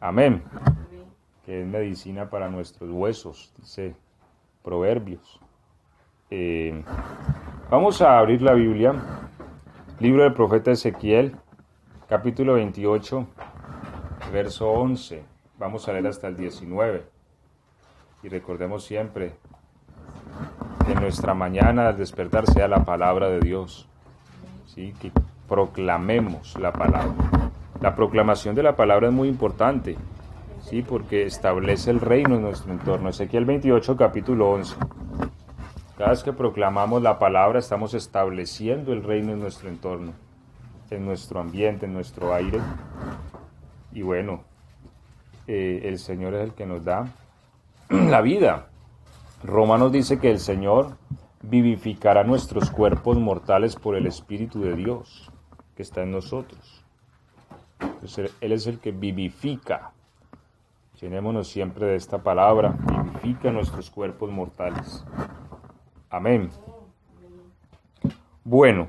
Amén. Que es medicina para nuestros huesos, dice Proverbios. Vamos a abrir la Biblia, libro del profeta Ezequiel, capítulo 28, verso 11. Vamos a leer hasta el 19. Y recordemos siempre que en nuestra mañana al despertar sea la palabra de Dios. ¿Sí? Que proclamemos la palabra. La proclamación de la palabra es muy importante, ¿sí? Porque establece el reino en nuestro entorno. Ezequiel 28, capítulo 11. Cada vez que proclamamos la palabra estamos estableciendo el reino en nuestro entorno, en nuestro ambiente, en nuestro aire. Y bueno, el Señor es el que nos da la vida. Romanos dice que el Señor vivificará nuestros cuerpos mortales por el Espíritu de Dios que está en nosotros. Entonces, Él es el que vivifica. Llenémonos siempre de esta palabra. Vivifica nuestros cuerpos mortales. Amén. Bueno,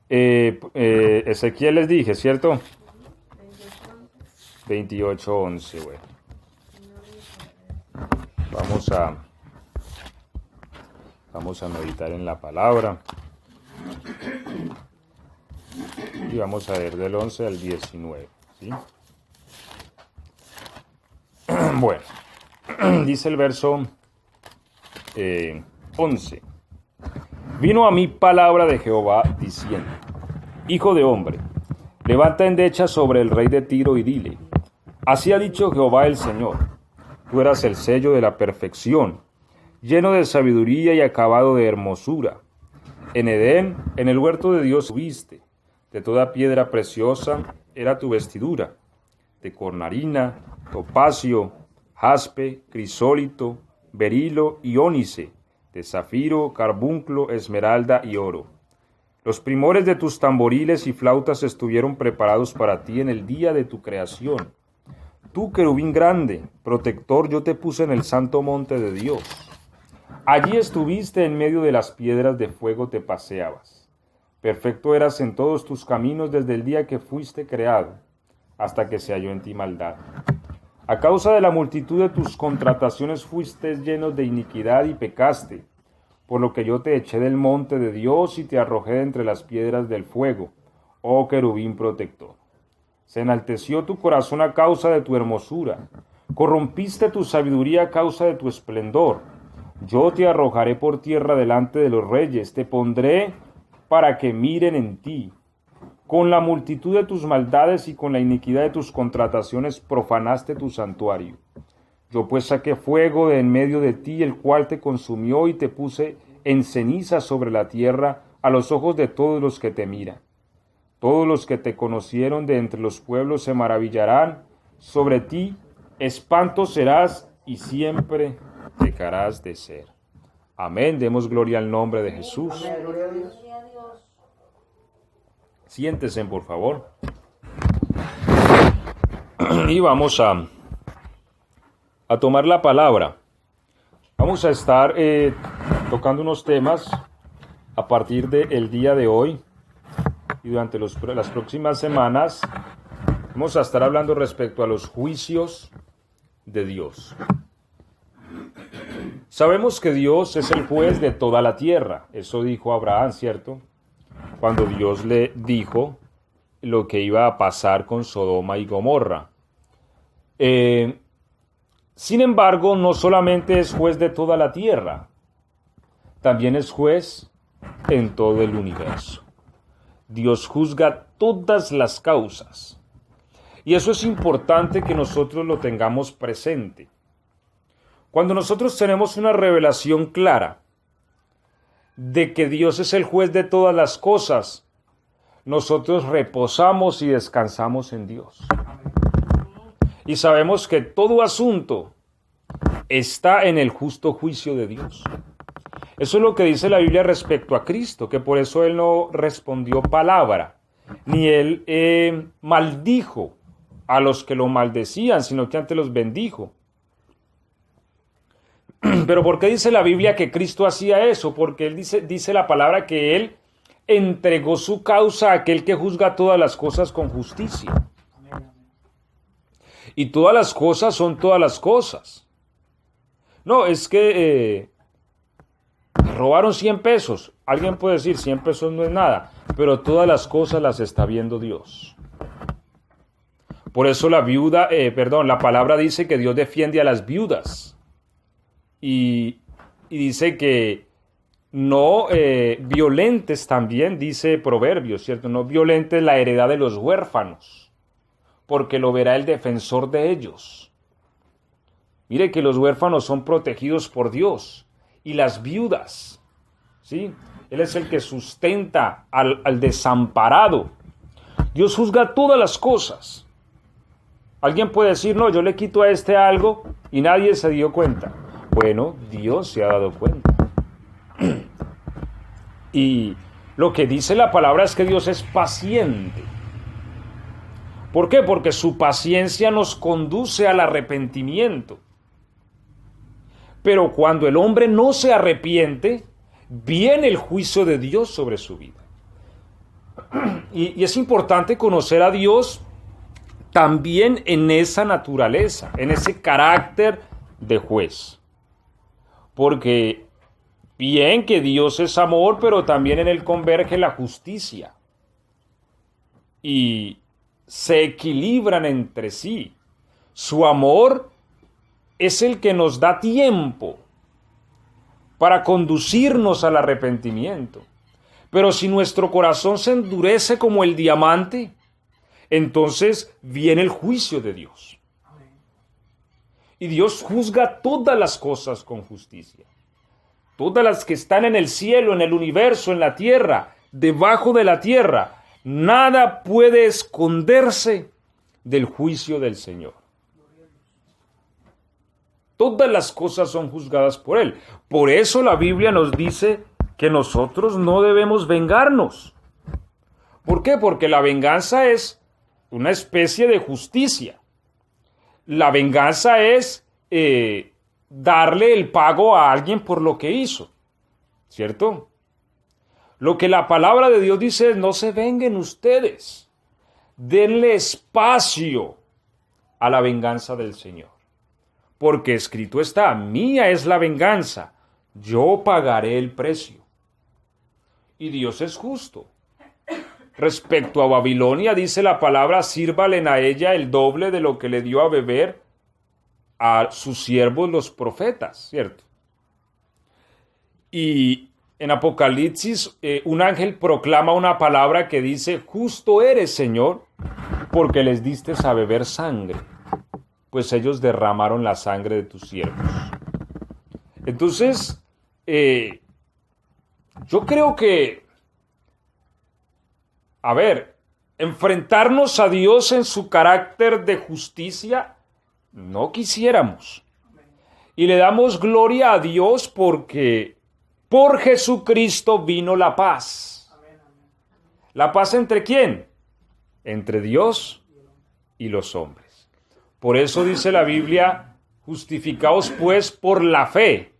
Ezequiel les dije, ¿cierto? 28:11, bueno. Vamos a meditar en la palabra. Y vamos a ver del 11 al 19, ¿sí? Bueno, dice el verso 11. Vino a mí palabra de Jehová diciendo: Hijo de hombre, levanta endecha sobre el rey de Tiro y dile: Así ha dicho Jehová el Señor, tú eras el sello de la perfección, lleno de sabiduría y acabado de hermosura. En Edén, en el huerto de Dios subiste, de toda piedra preciosa era tu vestidura, de cornalina, topacio, jaspe, crisólito, berilo y ónice, de zafiro, carbunclo, esmeralda y oro. Los primores de tus tamboriles y flautas estuvieron preparados para ti en el día de tu creación. Tú, querubín grande, protector, yo te puse en el santo monte de Dios. Allí estuviste en medio de las piedras de fuego, te paseabas. Perfecto eras en todos tus caminos desde el día que fuiste creado, hasta que se halló en ti maldad. A causa de la multitud de tus contrataciones fuiste lleno de iniquidad y pecaste, por lo que yo te eché del monte de Dios y te arrojé de entre las piedras del fuego, oh querubín protector. Se enalteció tu corazón a causa de tu hermosura, corrompiste tu sabiduría a causa de tu esplendor. Yo te arrojaré por tierra delante de los reyes, te pondré para que miren en ti. Con la multitud de tus maldades y con la iniquidad de tus contrataciones profanaste tu santuario. Yo pues saqué fuego de en medio de ti, el cual te consumió, y te puse en ceniza sobre la tierra a los ojos de todos los que te miran. Todos los que te conocieron de entre los pueblos se maravillarán sobre ti, espanto serás y siempre dejarás de ser. Amén. Demos gloria al nombre de Jesús. Amén. Siéntense, por favor. Y vamos a tomar la palabra. Vamos a estar tocando unos temas a partir del día de hoy y durante las próximas semanas. Vamos a estar hablando respecto a los juicios de Dios. Sabemos que Dios es el juez de toda la tierra. Eso dijo Abraham, ¿cierto? Cuando Dios le dijo lo que iba a pasar con Sodoma y Gomorra. Sin embargo, no solamente es juez de toda la tierra, también es juez en todo el universo. Dios juzga todas las causas. Y eso es importante que nosotros lo tengamos presente. Cuando nosotros tenemos una revelación clara de que Dios es el juez de todas las cosas, nosotros reposamos y descansamos en Dios. Y sabemos que todo asunto está en el justo juicio de Dios. Eso es lo que dice la Biblia respecto a Cristo, que por eso Él no respondió palabra, ni Él maldijo a los que lo maldecían, sino que antes los bendijo. Pero ¿por qué dice la Biblia que Cristo hacía eso? Porque Él dice la palabra que Él entregó su causa a aquel que juzga todas las cosas con justicia. Y todas las cosas son todas las cosas. No, es que robaron 100 pesos. Alguien puede decir 100 pesos no es nada, pero todas las cosas las está viendo Dios. Por eso la palabra dice que Dios defiende a las viudas. Y dice que no violentes también, dice Proverbios, ¿cierto? No violentes la heredad de los huérfanos, porque lo verá el defensor de ellos. Mire que los huérfanos son protegidos por Dios y las viudas, ¿sí? Él es el que sustenta al desamparado. Dios juzga todas las cosas. Alguien puede decir, no, yo le quito a este algo y nadie se dio cuenta. Bueno, Dios se ha dado cuenta. Y lo que dice la palabra es que Dios es paciente. ¿Por qué? Porque su paciencia nos conduce al arrepentimiento. Pero cuando el hombre no se arrepiente, viene el juicio de Dios sobre su vida. Y es importante conocer a Dios también en esa naturaleza, en ese carácter de juez. Porque bien que Dios es amor, pero también en él converge la justicia. Y se equilibran entre sí. Su amor es el que nos da tiempo para conducirnos al arrepentimiento. Pero si nuestro corazón se endurece como el diamante, entonces viene el juicio de Dios. Y Dios juzga todas las cosas con justicia. Todas las que están en el cielo, en el universo, en la tierra, debajo de la tierra. Nada puede esconderse del juicio del Señor. Todas las cosas son juzgadas por Él. Por eso la Biblia nos dice que nosotros no debemos vengarnos. ¿Por qué? Porque la venganza es una especie de justicia. La venganza es darle el pago a alguien por lo que hizo, ¿cierto? Lo que la palabra de Dios dice es: no se venguen ustedes, denle espacio a la venganza del Señor, porque escrito está: mía es la venganza, yo pagaré el precio. Y Dios es justo. Respecto a Babilonia, dice la palabra: sírvalen a ella el doble de lo que le dio a beber a sus siervos los profetas, ¿cierto? Y en Apocalipsis, un ángel proclama una palabra que dice: justo eres, Señor, porque les diste a beber sangre, pues ellos derramaron la sangre de tus siervos. Entonces, yo creo que, enfrentarnos a Dios en su carácter de justicia, no quisiéramos. Y le damos gloria a Dios porque por Jesucristo vino la paz. ¿La paz entre quién? Entre Dios y los hombres. Por eso dice la Biblia: justificaos pues por la fe,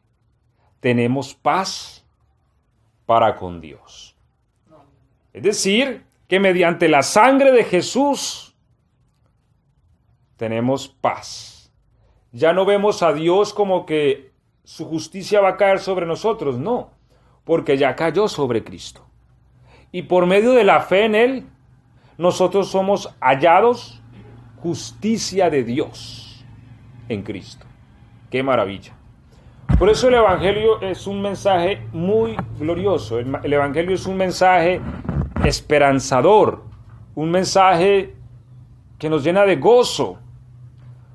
tenemos paz para con Dios. Es decir, que mediante la sangre de Jesús tenemos paz. Ya no vemos a Dios como que su justicia va a caer sobre nosotros, no, porque ya cayó sobre Cristo. Y por medio de la fe en Él, nosotros somos hallados justicia de Dios en Cristo. ¡Qué maravilla! Por eso el Evangelio es un mensaje muy glorioso. El Evangelio es un mensaje esperanzador, un mensaje que nos llena de gozo,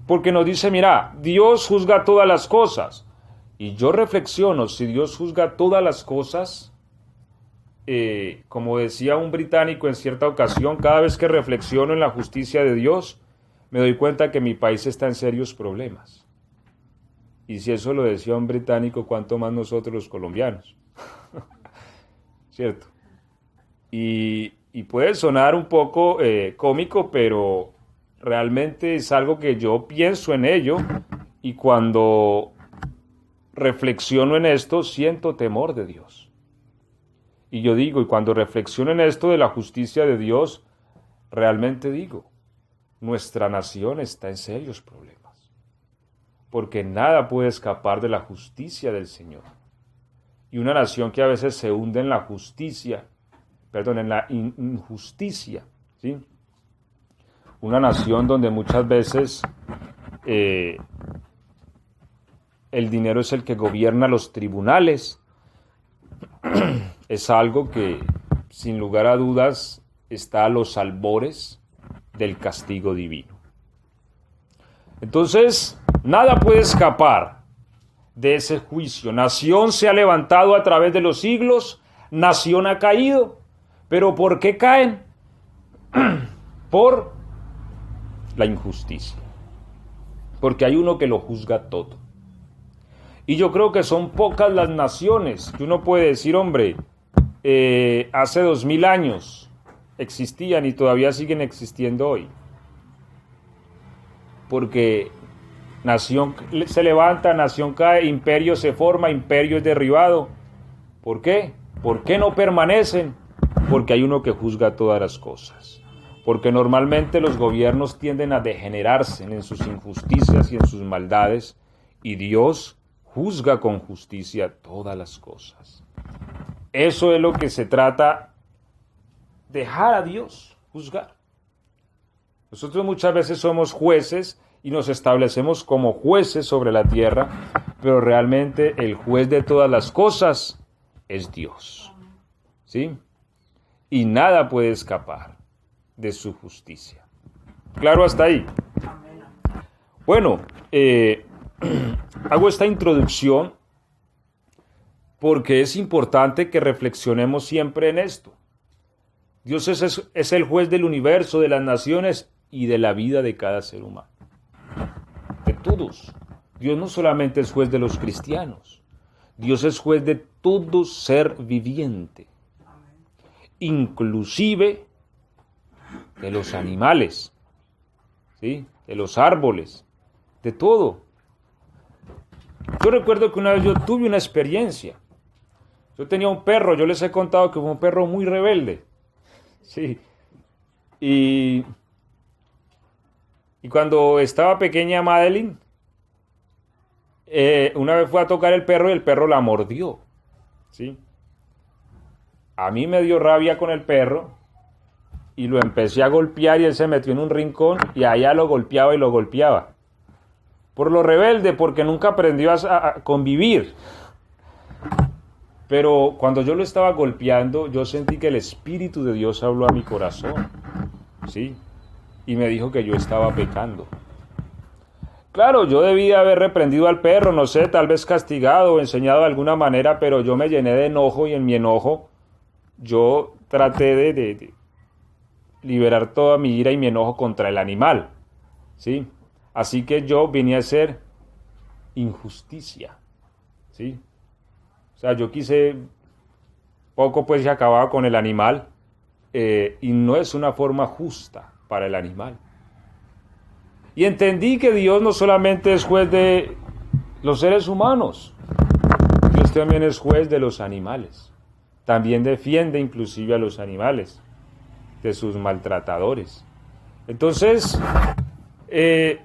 porque nos dice: mira, Dios juzga todas las cosas. Y yo reflexiono, si Dios juzga todas las cosas, como decía un británico en cierta ocasión, cada vez que reflexiono en la justicia de Dios, me doy cuenta que mi país está en serios problemas. Y si eso lo decía un británico, ¿cuánto más nosotros los colombianos? ¿Cierto? Y puede sonar un poco cómico, pero realmente es algo que yo pienso en ello, y cuando reflexiono en esto, siento temor de Dios. Y yo digo, y cuando reflexiono en esto de la justicia de Dios, realmente digo: nuestra nación está en serios problemas, porque nada puede escapar de la justicia del Señor. Y una nación que a veces se hunde en la justicia, en la injusticia, ¿sí? Una nación donde muchas veces el dinero es el que gobierna los tribunales, es algo que, sin lugar a dudas, está a los albores del castigo divino. Entonces, nada puede escapar de ese juicio. Nación se ha levantado a través de los siglos, nación ha caído. ¿Pero por qué caen? Por la injusticia. Porque hay uno que lo juzga todo. Y yo creo que son pocas las naciones que uno puede decir, hombre, hace 2000 años existían y todavía siguen existiendo hoy. Porque nación se levanta, nación cae, imperio se forma, imperio es derribado. ¿Por qué? ¿Por qué no permanecen? Porque hay uno que juzga todas las cosas. Porque normalmente los gobiernos tienden a degenerarse en sus injusticias y en sus maldades, y Dios juzga con justicia todas las cosas. Eso es lo que se trata, dejar a Dios juzgar. Nosotros muchas veces somos jueces y nos establecemos como jueces sobre la tierra, pero realmente el juez de todas las cosas es Dios. ¿Sí? Y nada puede escapar de su justicia. ¿Claro hasta ahí? Bueno, hago esta introducción porque es importante que reflexionemos siempre en esto. Dios es el juez del universo, de las naciones y de la vida de cada ser humano. De todos. Dios no solamente es juez de los cristianos. Dios es juez de todo ser viviente. Inclusive de los animales, ¿sí? De los árboles, de todo. Yo recuerdo que una vez yo tuve una experiencia. Yo tenía un perro, yo les he contado que fue un perro muy rebelde. Sí. Y cuando estaba pequeña Madeline, una vez fue a tocar el perro y el perro la mordió. ¿Sí? A mí me dio rabia con el perro y lo empecé a golpear y él se metió en un rincón y allá lo golpeaba y lo golpeaba. Por lo rebelde, porque nunca aprendió a convivir. Pero cuando yo lo estaba golpeando, yo sentí que el Espíritu de Dios habló a mi corazón, ¿sí? Y me dijo que yo estaba pecando. Claro, yo debía haber reprendido al perro, no sé, tal vez castigado o enseñado de alguna manera, pero yo me llené de enojo y en mi enojo yo traté de liberar toda mi ira y mi enojo contra el animal, ¿sí? Así que yo vine a hacer injusticia, ¿sí? O sea, yo quise, poco pues se acababa con el animal, y no es una forma justa para el animal. Y entendí que Dios no solamente es juez de los seres humanos, Dios también es juez de los animales. También defiende inclusive a los animales de sus maltratadores. Entonces,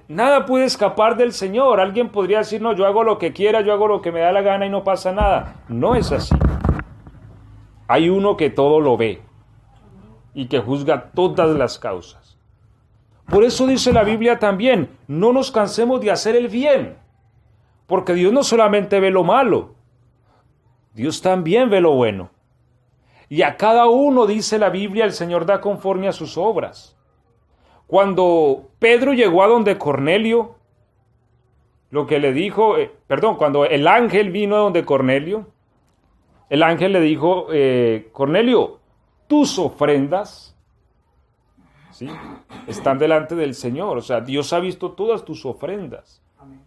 nada puede escapar del Señor. Alguien podría decir, no, yo hago lo que quiera, yo hago lo que me da la gana y no pasa nada. No es así. Hay uno que todo lo ve y que juzga todas las causas. Por eso dice la Biblia también, no nos cansemos de hacer el bien, porque Dios no solamente ve lo malo, Dios también ve lo bueno. Y a cada uno, dice la Biblia, el Señor da conforme a sus obras. Cuando Pedro llegó a donde Cornelio, lo que le dijo, cuando el ángel vino a donde Cornelio, el ángel le dijo, Cornelio, tus ofrendas, ¿sí?, están delante del Señor. O sea, Dios ha visto todas tus ofrendas.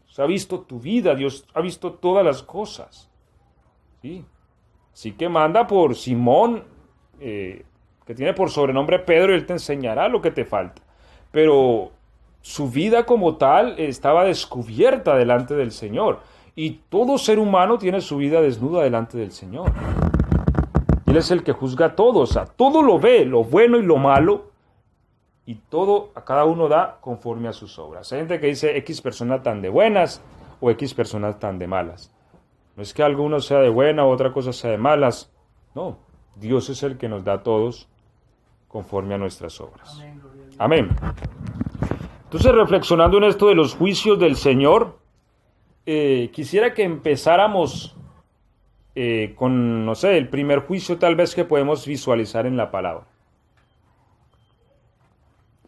Dios ha visto tu vida, Dios ha visto todas las cosas. ¿Sí? Así que manda por Simón, que tiene por sobrenombre Pedro, y él te enseñará lo que te falta. Pero su vida como tal estaba descubierta delante del Señor. Y todo ser humano tiene su vida desnuda delante del Señor. Él es el que juzga todo, o sea, todo lo ve, lo bueno y lo malo, y todo a cada uno da conforme a sus obras. Hay gente que dice X personas tan de buenas o X personas tan de malas. No es que alguno sea de buena o otra cosa sea de malas. No, Dios es el que nos da a todos conforme a nuestras obras. Amén. Entonces, reflexionando en esto de los juicios del Señor, quisiera que empezáramos con, no sé, el primer juicio tal vez que podemos visualizar en la palabra.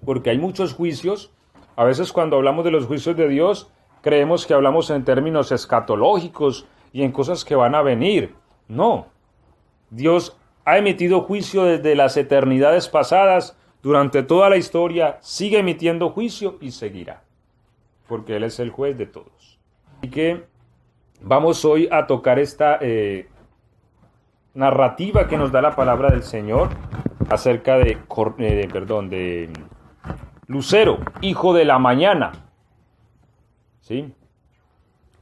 Porque hay muchos juicios. A veces cuando hablamos de los juicios de Dios, creemos que hablamos en términos escatológicos y en cosas que van a venir. No. Dios ha emitido juicio desde las eternidades pasadas, durante toda la historia, sigue emitiendo juicio y seguirá. Porque Él es el juez de todos. Así que vamos hoy a tocar esta narrativa que nos da la palabra del Señor acerca de Lucero, hijo de la mañana, ¿sí?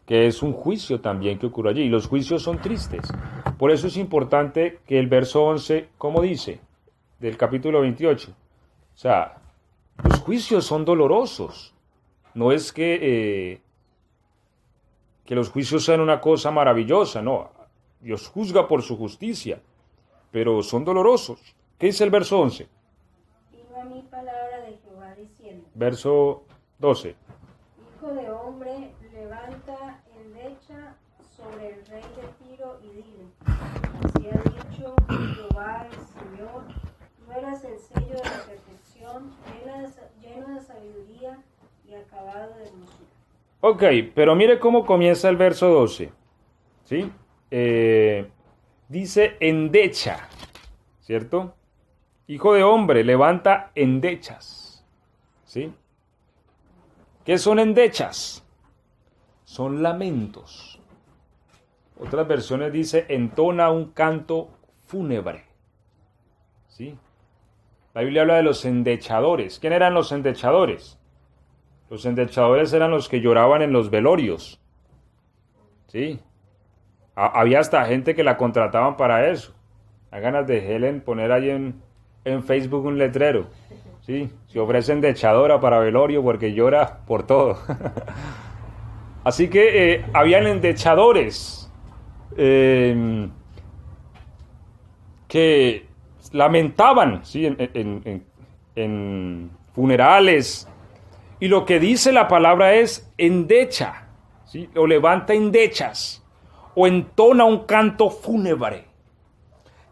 Que es un juicio también que ocurre allí, y los juicios son tristes. Por eso es importante que el verso 11, como dice, del capítulo 28, o sea, los juicios son dolorosos. No es que los juicios sean una cosa maravillosa, no. Dios juzga por su justicia, pero son dolorosos. ¿Qué dice el verso 11? Vino a mí palabra de Jehová diciendo. Verso 12. Hijo de hombre, levanta endecha sobre el rey de Tiro y dile. Así ha dicho Jehová el Señor, tú eras el sello de la perfección, lleno de sabiduría y acabado de hermosura. Ok, pero mire cómo comienza el verso 12. ¿Sí? Dice endecha, ¿cierto? Hijo de hombre, levanta endechas. ¿Sí? ¿Qué son endechas? Son lamentos. Otras versiones dice entona un canto fúnebre. ¿Sí? La Biblia habla de los endechadores. ¿Quién eran los endechadores? Los endechadores eran los que lloraban en los velorios. ¿Sí? Había hasta gente que la contrataban para eso. A ganas de Helen poner ahí en Facebook un letrero. ¿Sí? Se ofrece endechadora para velorio porque llora por todo. Así que habían endechadores que lamentaban, ¿sí? en funerales. Y lo que dice la palabra es endecha, ¿sí? O levanta endechas, o entona un canto fúnebre.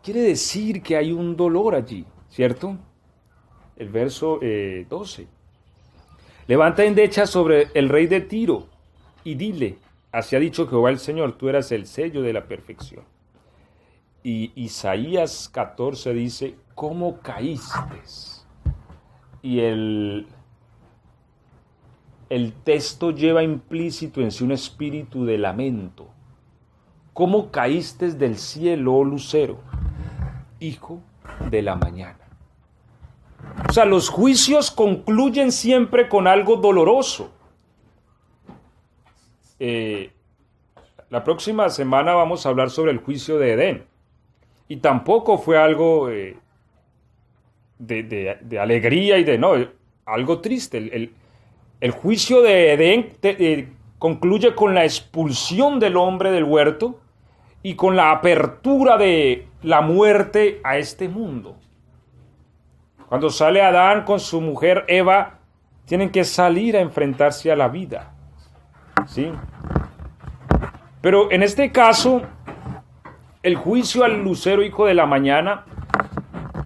Quiere decir que hay un dolor allí, ¿cierto? El verso 12. Levanta endechas sobre el rey de Tiro y dile, así ha dicho Jehová el Señor, tú eras el sello de la perfección. Y Isaías 14 dice, ¿cómo caíste? Y el texto lleva implícito en sí un espíritu de lamento. ¿Cómo caíste del cielo, oh lucero, hijo de la mañana? O sea, los juicios concluyen siempre con algo doloroso. La próxima semana vamos a hablar sobre el juicio de Edén. Y tampoco fue algo de alegría y algo triste. El juicio de Edén concluye con la expulsión del hombre del huerto y con la apertura de la muerte a este mundo. Cuando sale Adán con su mujer Eva, tienen que salir a enfrentarse a la vida. ¿Sí? Pero en este caso, el juicio al lucero hijo de la mañana,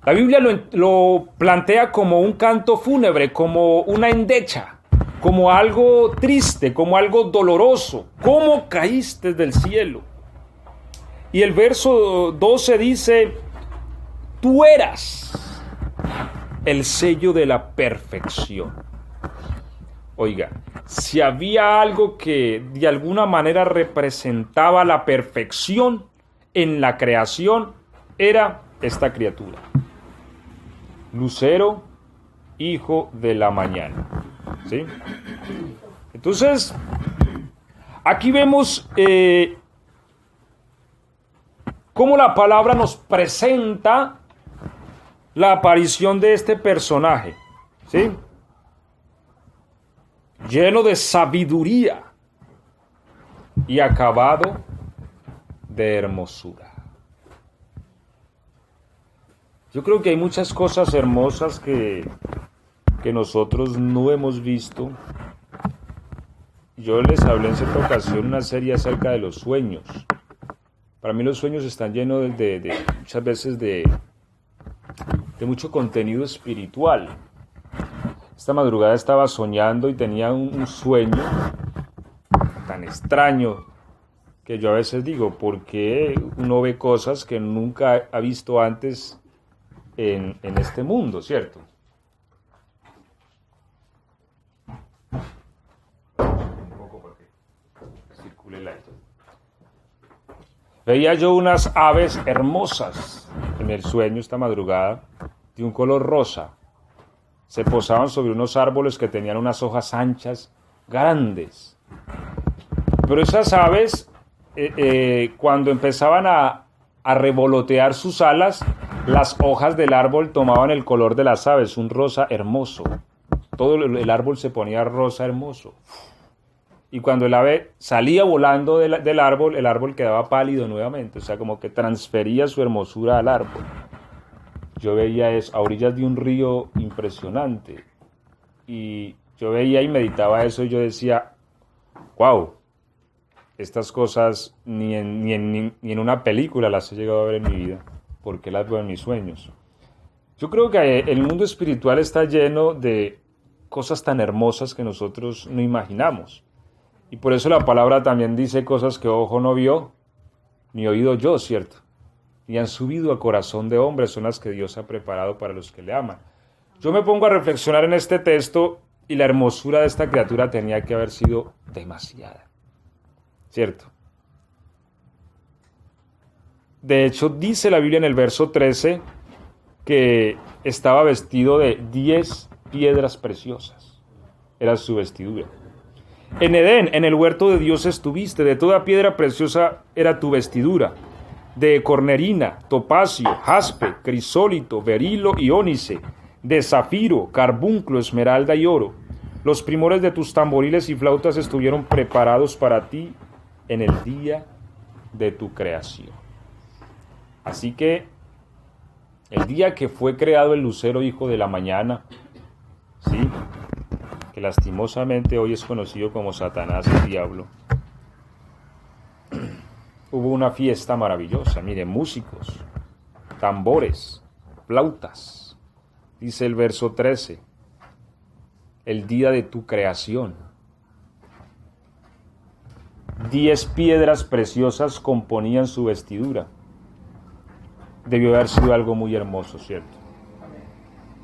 la Biblia lo plantea como un canto fúnebre, como una endecha, como algo triste, como algo doloroso. ¿Cómo caíste del cielo? Y el verso 12 dice, tú eras el sello de la perfección. Oiga, si había algo que de alguna manera representaba la perfección en la creación, era esta criatura. Lucero, hijo de la mañana. ¿Sí? Entonces, aquí vemos cómo la palabra nos presenta la aparición de este personaje, ¿sí? Lleno de sabiduría y acabado de hermosura. Yo creo que hay muchas cosas hermosas que nosotros no hemos visto. Yo les hablé en cierta ocasión una serie acerca de los sueños. Para mí los sueños están llenos de muchas veces de mucho contenido espiritual. Esta madrugada estaba soñando y tenía un sueño tan extraño que yo a veces digo, ¿por qué uno ve cosas que nunca ha visto antes en este mundo, cierto? Un poco porque circule el aire. Veía yo unas aves hermosas en el sueño esta madrugada, de un color rosa. Se posaban sobre unos árboles que tenían unas hojas anchas, grandes. Pero esas aves, cuando empezaban a revolotear sus alas, las hojas del árbol tomaban el color de las aves, un rosa hermoso. Todo el árbol se ponía rosa hermoso. Y cuando el ave salía volando del árbol, el árbol quedaba pálido nuevamente. O sea, como que transfería su hermosura al árbol. Yo veía eso a orillas de un río impresionante. Y yo veía y meditaba eso y yo decía, wow, estas cosas ni en una película las he llegado a ver en mi vida. ¿Por qué las veo en mis sueños? Yo creo que el mundo espiritual está lleno de cosas tan hermosas que nosotros no imaginamos. Y por eso la palabra también dice cosas que ojo no vio, ni oído oyó, ¿cierto? Ni han subido al corazón de hombre, son las que Dios ha preparado para los que le aman. Yo me pongo a reflexionar en este texto y la hermosura de esta criatura tenía que haber sido demasiada, ¿cierto? De hecho, dice la Biblia en el verso 13 que estaba vestido de 10 piedras preciosas. Era su vestidura. En Edén, en el huerto de Dios estuviste, de toda piedra preciosa era tu vestidura, de cornerina, topacio, jaspe, crisólito, berilo y ónice, de zafiro, carbunclo, esmeralda y oro. Los primores de tus tamboriles y flautas estuvieron preparados para ti en el día de tu creación. Así que el día que fue creado el lucero hijo de la mañana, ¿sí?, que lastimosamente hoy es conocido como Satanás, el diablo, hubo una fiesta maravillosa. Mire, músicos, tambores, flautas. Dice el verso 13, el día de tu creación. 10 piedras preciosas componían su vestidura. Debió haber sido algo muy hermoso, ¿cierto?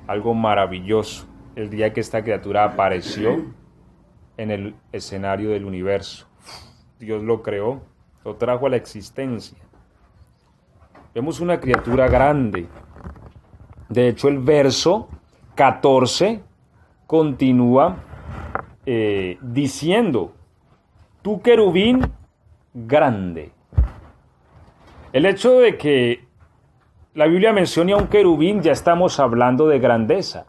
Algo maravilloso. El día que esta criatura apareció en el escenario del universo. Dios lo creó, lo trajo a la existencia. Vemos una criatura grande. De hecho, el verso 14 continúa diciendo, tú querubín grande. El hecho de que la Biblia mencione a un querubín, ya estamos hablando de grandeza.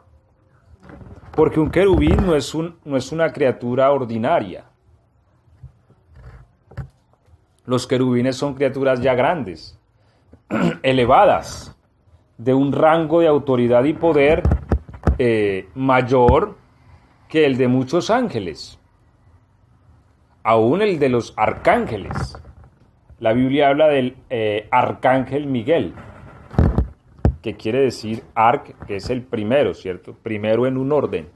Porque un querubín no es una criatura ordinaria. Los querubines son criaturas ya grandes, elevadas, de un rango de autoridad y poder mayor que el de muchos ángeles, aún el de los arcángeles. La Biblia habla del arcángel Miguel, que quiere decir arc, que es el primero, ¿cierto? Primero en un orden.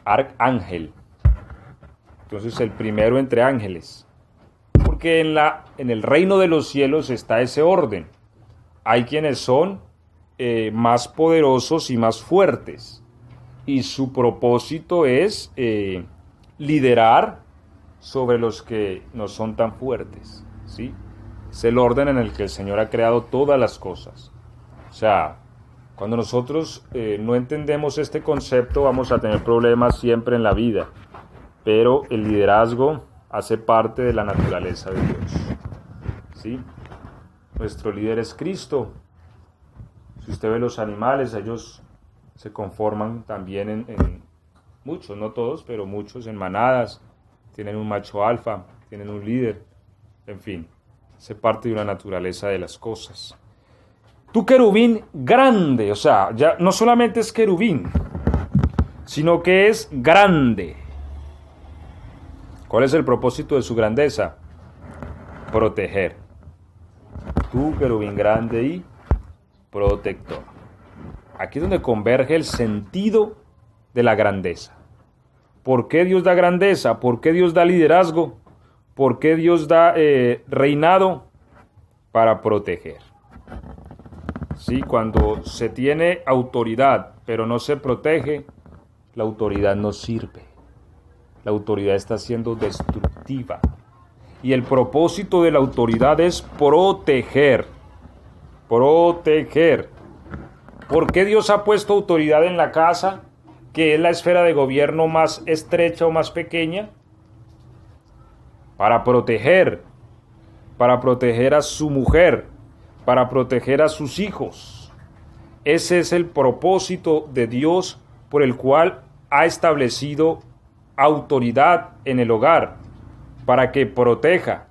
Arcángel. Entonces el primero entre ángeles. Porque en el reino de los cielos está ese orden. Hay quienes son más poderosos y más fuertes. Y su propósito es liderar sobre los que no son tan fuertes, ¿sí? Es el orden en el que el Señor ha creado todas las cosas. O sea, cuando nosotros no entendemos este concepto, vamos a tener problemas siempre en la vida. Pero el liderazgo hace parte de la naturaleza de Dios, ¿sí? Nuestro líder es Cristo. Si usted ve los animales, ellos se conforman también en muchos, no todos, pero muchos en manadas, tienen un macho alfa, tienen un líder, en fin, se parte de una naturaleza de las cosas. Tu querubín grande, o sea, ya no solamente es querubín, sino que es grande. ¿Cuál es el propósito de su grandeza? Proteger. Tu querubín grande y protector. Aquí es donde converge el sentido de la grandeza. ¿Por qué Dios da grandeza? ¿Por qué Dios da liderazgo? ¿Por qué Dios da reinado? Para proteger. Sí, cuando se tiene autoridad, pero no se protege, la autoridad no sirve. La autoridad está siendo destructiva. Y el propósito de la autoridad es proteger. Proteger. ¿Por qué Dios ha puesto autoridad en la casa, que es la esfera de gobierno más estrecha o más pequeña? Para proteger a su mujer, para proteger a sus hijos. Ese es el propósito de Dios por el cual ha establecido autoridad en el hogar, para que proteja.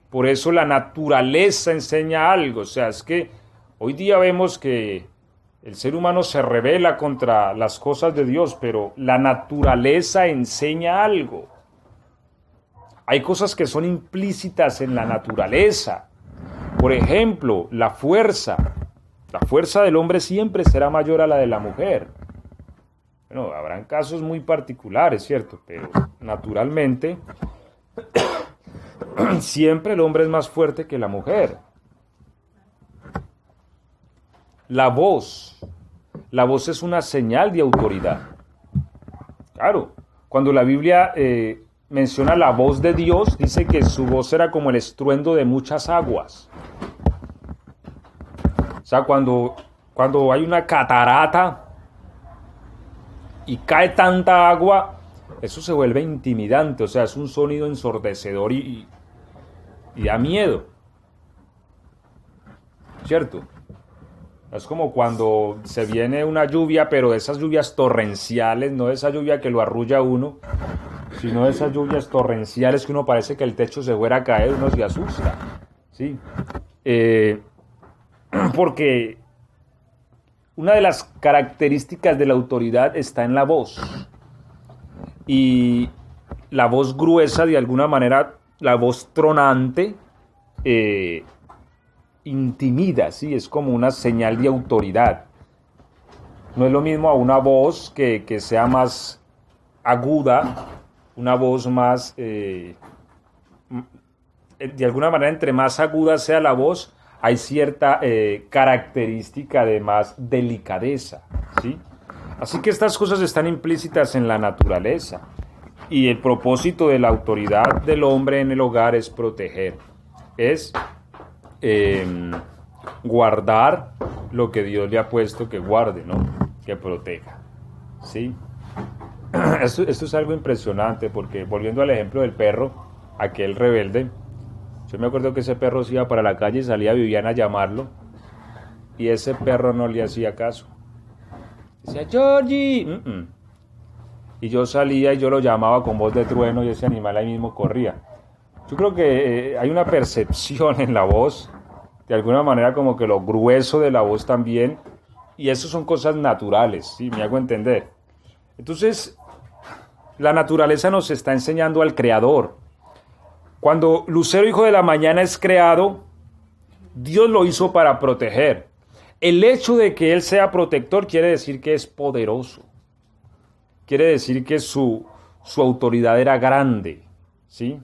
Por eso la naturaleza enseña algo. O sea, es que hoy día vemos que el ser humano se rebela contra las cosas de Dios, pero la naturaleza enseña algo. Hay cosas que son implícitas en la naturaleza. Por ejemplo, la fuerza. La fuerza del hombre siempre será mayor a la de la mujer. Bueno, habrán casos muy particulares, ¿cierto? Pero naturalmente siempre el hombre es más fuerte que la mujer. La voz es una señal de autoridad. Claro, cuando la Biblia menciona la voz de Dios, dice que su voz era como el estruendo de muchas aguas. O sea, cuando hay una catarata y cae tanta agua, eso se vuelve intimidante, o sea, es un sonido ensordecedor y da miedo, ¿cierto? Es como cuando se viene una lluvia, pero de esas lluvias torrenciales, no de esa lluvia que lo arrulla a uno, sino de esas lluvias torrenciales que uno parece que el techo se fuera a caer, uno se asusta, ¿sí? Porque una de las características de la autoridad está en la voz. Y la voz gruesa, de alguna manera, la voz tronante, intimida, ¿sí? Es como una señal de autoridad. No es lo mismo a una voz que sea más aguda, una voz más, de alguna manera, entre más aguda sea la voz, hay cierta característica de más delicadeza, ¿sí? Así que estas cosas están implícitas en la naturaleza. Y el propósito de la autoridad del hombre en el hogar es proteger, es guardar lo que Dios le ha puesto que guarde, ¿no? Que proteja, ¿sí? Esto es algo impresionante porque, volviendo al ejemplo del perro, aquel rebelde, yo me acuerdo que ese perro se iba para la calle y salía Viviana a llamarlo y ese perro no le hacía caso. Decía, Georgie. Y yo salía y yo lo llamaba con voz de trueno y ese animal ahí mismo corría. Yo creo que hay una percepción en la voz, de alguna manera como que lo grueso de la voz también, y eso son cosas naturales, ¿sí? Me hago entender. Entonces, la naturaleza nos está enseñando al Creador. Cuando Lucero, hijo de la mañana, es creado, Dios lo hizo para proteger. El hecho de que Él sea protector quiere decir que es poderoso. Quiere decir que su autoridad era grande, ¿sí?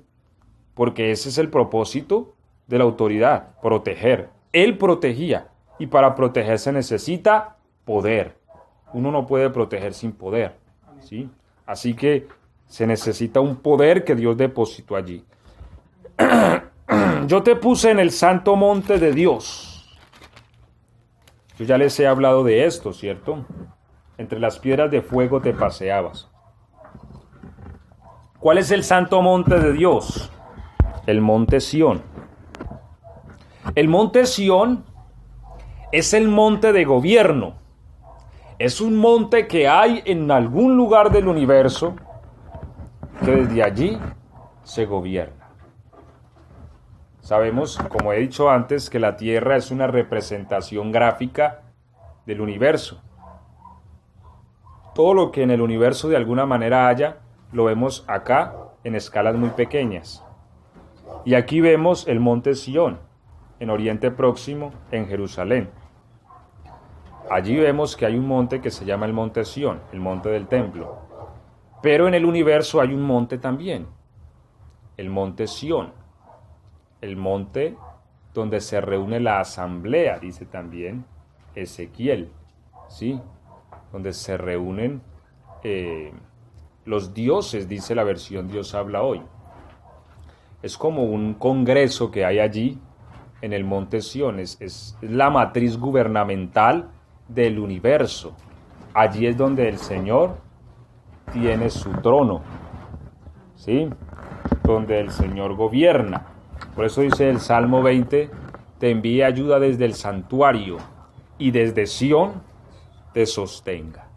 Porque ese es el propósito de la autoridad, proteger. Él protegía y para proteger se necesita poder. Uno no puede proteger sin poder, ¿sí? Así que se necesita un poder que Dios depositó allí. Yo te puse en el santo monte de Dios. Yo ya les he hablado de esto, ¿cierto? Entre las piedras de fuego te paseabas. ¿Cuál es el santo monte de Dios? El monte Sión. El monte Sión es el monte de gobierno. Es un monte que hay en algún lugar del universo que desde allí se gobierna. Sabemos, como he dicho antes, que la Tierra es una representación gráfica del universo. Todo lo que en el universo de alguna manera haya, lo vemos acá en escalas muy pequeñas. Y aquí vemos el monte Sión, en Oriente Próximo, en Jerusalén. Allí vemos que hay un monte que se llama el monte Sión, el monte del templo. Pero en el universo hay un monte también, el monte Sión, el monte donde se reúne la asamblea, dice también Ezequiel, ¿sí? Donde se reúnen los dioses, dice la versión Dios habla hoy. Es como un congreso que hay allí en el monte Sión, es la matriz gubernamental del universo. Allí es donde el Señor tiene su trono, ¿sí? Donde el Señor gobierna. Por eso dice el Salmo 20, te envíe ayuda desde el santuario y desde Sión te sostenga.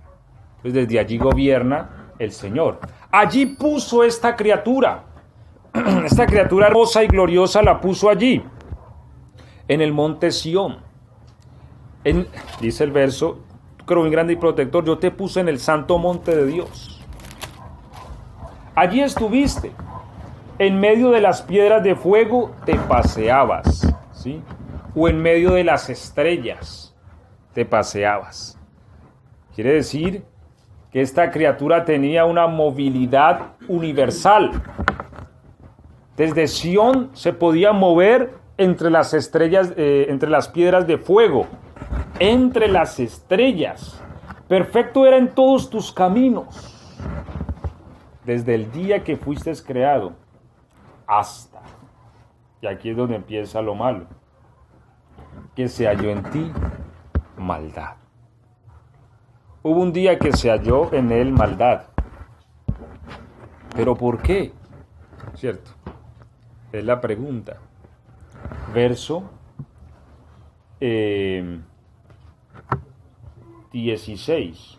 Pues desde allí gobierna el Señor. Allí puso esta criatura hermosa y gloriosa la puso allí, en el monte Sión. Dice el verso, querubín grande y protector, yo te puse en el santo monte de Dios. Allí estuviste, en medio de las piedras de fuego te paseabas, ¿sí? O en medio de las estrellas te paseabas. Quiere decir que esta criatura tenía una movilidad universal. Desde Sión se podía mover entre las estrellas, entre las piedras de fuego, entre las estrellas. Perfecto era en todos tus caminos, desde el día que fuiste creado hasta. Y aquí es donde empieza lo malo, que se halló en ti maldad. Hubo un día que se halló en él maldad. ¿Pero por qué? ¿Cierto? Es la pregunta. Verso 16.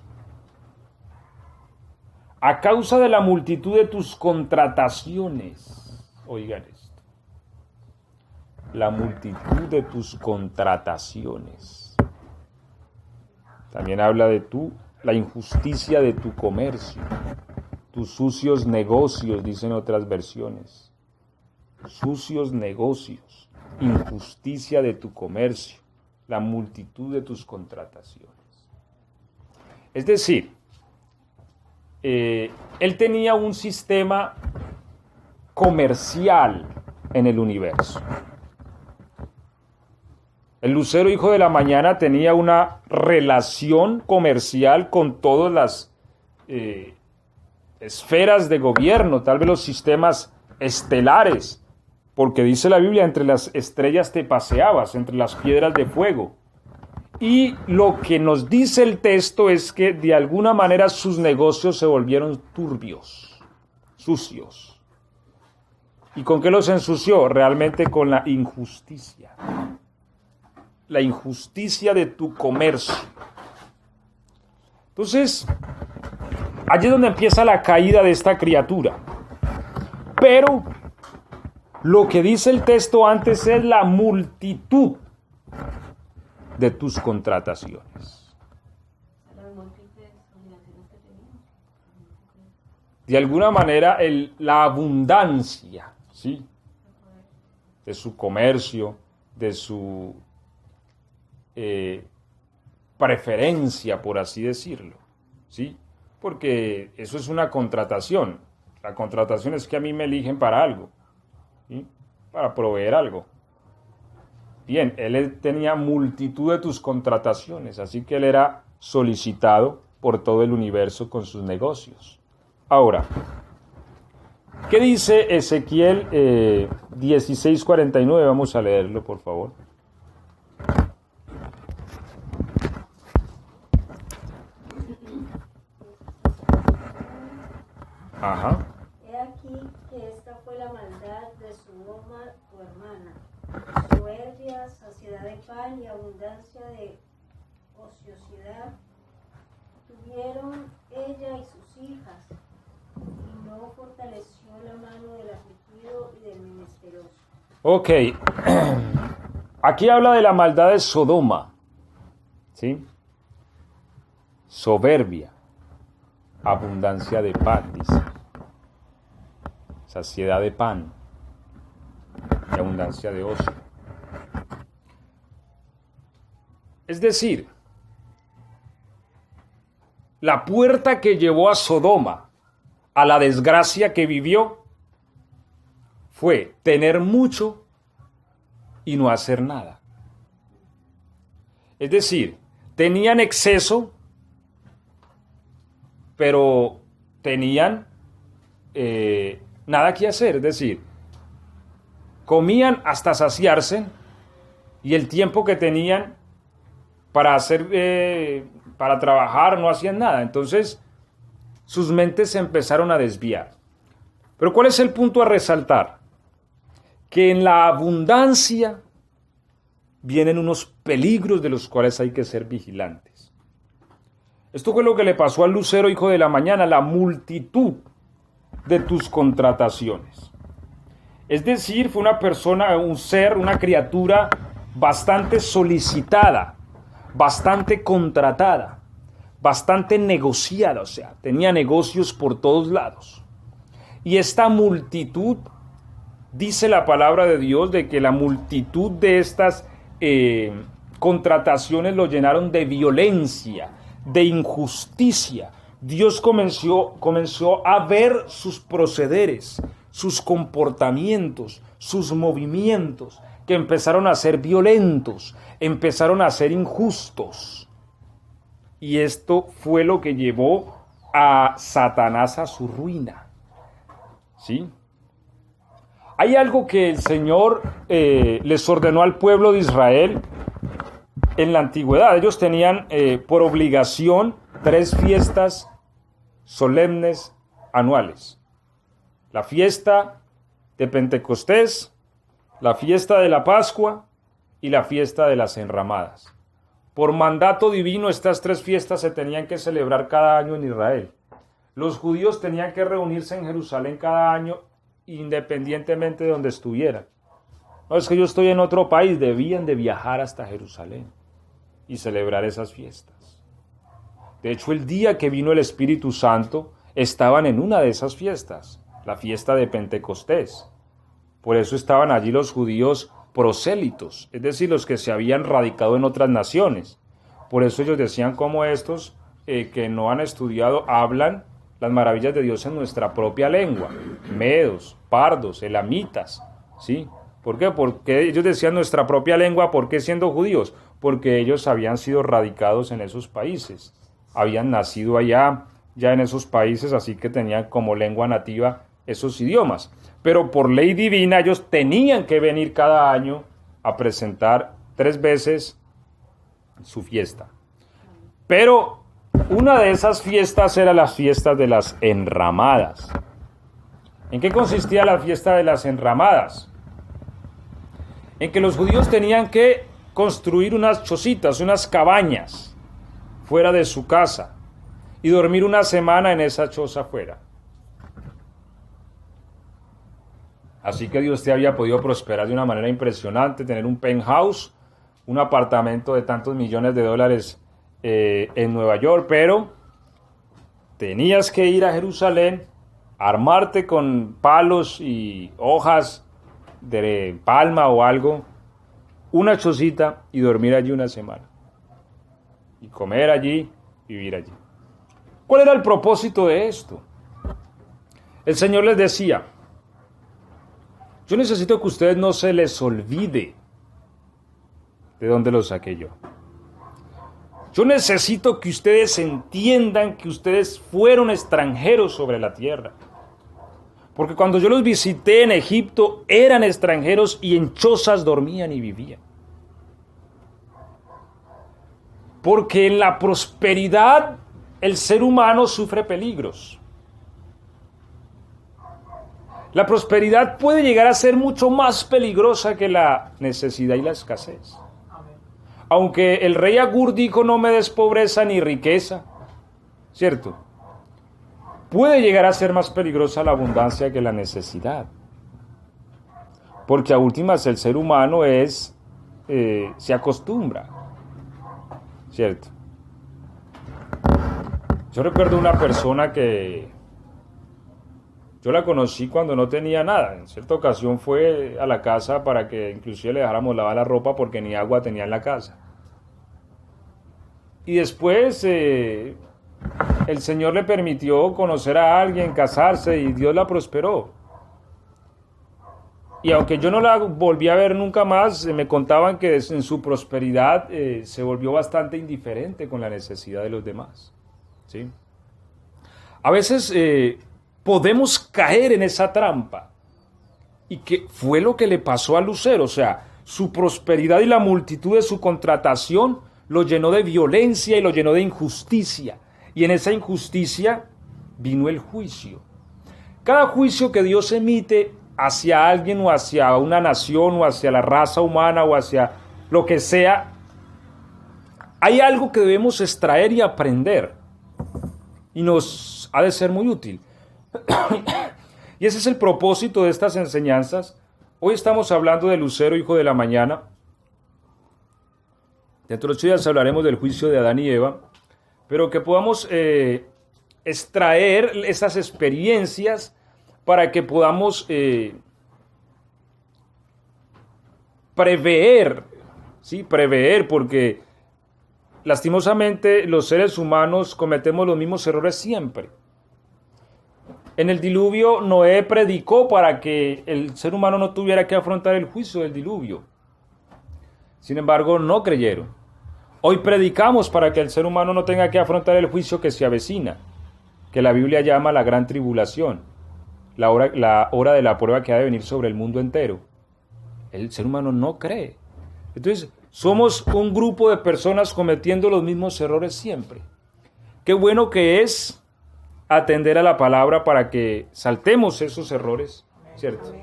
A causa de la multitud de tus contrataciones, oigan esto, la multitud de tus contrataciones. También habla de la injusticia de tu comercio, tus sucios negocios, dicen otras versiones. Sucios negocios, injusticia de tu comercio, la multitud de tus contrataciones. Es decir, él tenía un sistema comercial en el universo. El lucero hijo de la mañana tenía una relación comercial con todas las esferas de gobierno, tal vez los sistemas estelares, porque dice la Biblia, entre las estrellas te paseabas, entre las piedras de fuego. Y lo que nos dice el texto es que de alguna manera sus negocios se volvieron turbios, sucios. ¿Y con qué los ensució? Realmente con la injusticia. La injusticia de tu comercio. Entonces, allí es donde empieza la caída de esta criatura. Pero lo que dice el texto antes es la multitud de tus contrataciones. De alguna manera, la abundancia, ¿sí?, de su comercio, de su preferencia, por así decirlo, ¿sí? Porque eso es una contratación. La contratación es que a mí me eligen para algo, ¿sí?, para proveer algo. Bien, él tenía multitud de tus contrataciones, así que él era solicitado por todo el universo con sus negocios. Ahora, ¿qué dice Ezequiel 16:49? Vamos a leerlo, por favor. Ajá. He aquí que esta fue la maldad de Sodoma, tu hermana, soberbia, saciedad de pan y abundancia de ociosidad, vieron ella y sus hijas, y no fortaleció la mano del afligido y del menesteroso. Ok, aquí habla de la maldad de Sodoma, ¿sí? Soberbia, abundancia de pan, dice. Saciedad de pan y abundancia de ocio. Es decir, la puerta que llevó a Sodoma a la desgracia que vivió fue tener mucho y no hacer nada. Es decir, tenían exceso, pero tenían nada que hacer. Es decir, comían hasta saciarse y el tiempo que tenían para para trabajar no hacían nada. Entonces, sus mentes se empezaron a desviar. Pero ¿cuál es el punto a resaltar? Que en la abundancia vienen unos peligros de los cuales hay que ser vigilantes. Esto fue lo que le pasó al lucero, hijo de la mañana, la multitud de tus contrataciones. Es decir, fue una persona, un ser, una criatura bastante solicitada, bastante contratada, bastante negociada, o sea, tenía negocios por todos lados. Y esta multitud, dice la palabra de Dios, de que la multitud de estas contrataciones lo llenaron de violencia, de injusticia. Dios comenzó a ver sus procederes, sus comportamientos, sus movimientos, que empezaron a ser violentos, empezaron a ser injustos. Y esto fue lo que llevó a Satanás a su ruina. ¿Sí? Hay algo que el Señor les ordenó al pueblo de Israel en la antigüedad. Ellos tenían por obligación 3 fiestas solemnes anuales. La fiesta de Pentecostés, la fiesta de la Pascua y la fiesta de las enramadas. Por mandato divino, estas 3 fiestas se tenían que celebrar cada año en Israel. Los judíos tenían que reunirse en Jerusalén cada año, independientemente de donde estuvieran. No es que yo estoy en otro país, debían de viajar hasta Jerusalén y celebrar esas fiestas. De hecho, el día que vino el Espíritu Santo, estaban en una de esas fiestas, la fiesta de Pentecostés. Por eso estaban allí los judíos prosélitos, es decir, los que se habían radicado en otras naciones. Por eso ellos decían como estos que no han estudiado, hablan las maravillas de Dios en nuestra propia lengua. Medos, pardos, elamitas, ¿sí? ¿Por qué? Porque ellos decían nuestra propia lengua, ¿por qué siendo judíos? Porque ellos habían sido radicados en esos países, habían nacido allá, ya en esos países, así que tenían como lengua nativa esos idiomas. Pero por ley divina ellos tenían que venir cada año a presentar 3 veces su fiesta. Pero una de esas fiestas era las fiestas de las enramadas. ¿En qué consistía la fiesta de las enramadas? En que los judíos tenían que construir unas chocitas, unas cabañas fuera de su casa y dormir una semana en esa choza afuera. Así que Dios te había podido prosperar de una manera impresionante, tener un penthouse, un apartamento de tantos millones de dólares en Nueva York, pero tenías que ir a Jerusalén, armarte con palos y hojas de palma o algo, una chocita y dormir allí una semana. Y comer allí, vivir allí. ¿Cuál era el propósito de esto? El Señor les decía: yo necesito que a ustedes no se les olvide de dónde los saqué yo. Yo necesito que ustedes entiendan que ustedes fueron extranjeros sobre la tierra. Porque cuando yo los visité en Egipto, eran extranjeros y en chozas dormían y vivían. Porque en la prosperidad el ser humano sufre peligros. La prosperidad puede llegar a ser mucho más peligrosa que la necesidad y la escasez. Aunque el rey Agur dijo: no me des pobreza ni riqueza, ¿cierto? Puede llegar a ser más peligrosa la abundancia que la necesidad. Porque a últimas el ser humano se acostumbra, ¿cierto? Yo recuerdo una persona que yo la conocí cuando no tenía nada. En cierta ocasión fue a la casa para que inclusive le dejáramos lavar la ropa porque ni agua tenía en la casa. Y después el Señor le permitió conocer a alguien, casarse y Dios la prosperó. Y aunque yo no la volví a ver nunca más, me contaban que en su prosperidad se volvió bastante indiferente con la necesidad de los demás, ¿sí? A veces podemos caer en esa trampa. ¿Y qué fue lo que le pasó a Lucero? O sea, su prosperidad y la multitud de su contratación lo llenó de violencia y lo llenó de injusticia. Y en esa injusticia vino el juicio. Cada juicio que Dios emite hacia alguien o hacia una nación o hacia la raza humana o hacia lo que sea, hay algo que debemos extraer y aprender. Y nos ha de ser muy útil. Y ese es el propósito de estas enseñanzas. Hoy estamos hablando de Lucero, hijo de la mañana. Dentro de 8 días hablaremos del juicio de Adán y Eva. Pero que podamos extraer esas experiencias para que podamos prever, ¿sí? Prever, porque lastimosamente los seres humanos cometemos los mismos errores siempre. En el diluvio Noé predicó para que el ser humano no tuviera que afrontar el juicio del diluvio. Sin embargo, no creyeron. Hoy predicamos para que el ser humano no tenga que afrontar el juicio que se avecina, que la Biblia llama la gran tribulación, la hora de la prueba que ha de venir sobre el mundo entero. El ser humano no cree. Entonces, somos un grupo de personas cometiendo los mismos errores siempre. Qué bueno que es atender a la palabra para que saltemos esos errores, ¿cierto?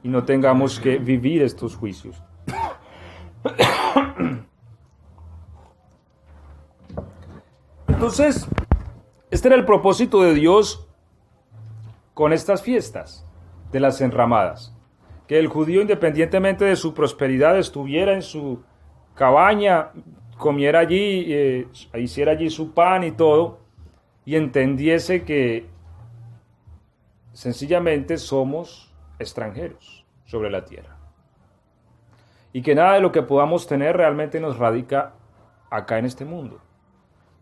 Y no tengamos que vivir estos juicios. Entonces, este era el propósito de Dios con estas fiestas de las enramadas. Que el judío, independientemente de su prosperidad, estuviera en su cabaña, comiera allí, hiciera allí su pan y todo, y entendiese que sencillamente somos extranjeros sobre la tierra. Y que nada de lo que podamos tener realmente nos radica acá en este mundo.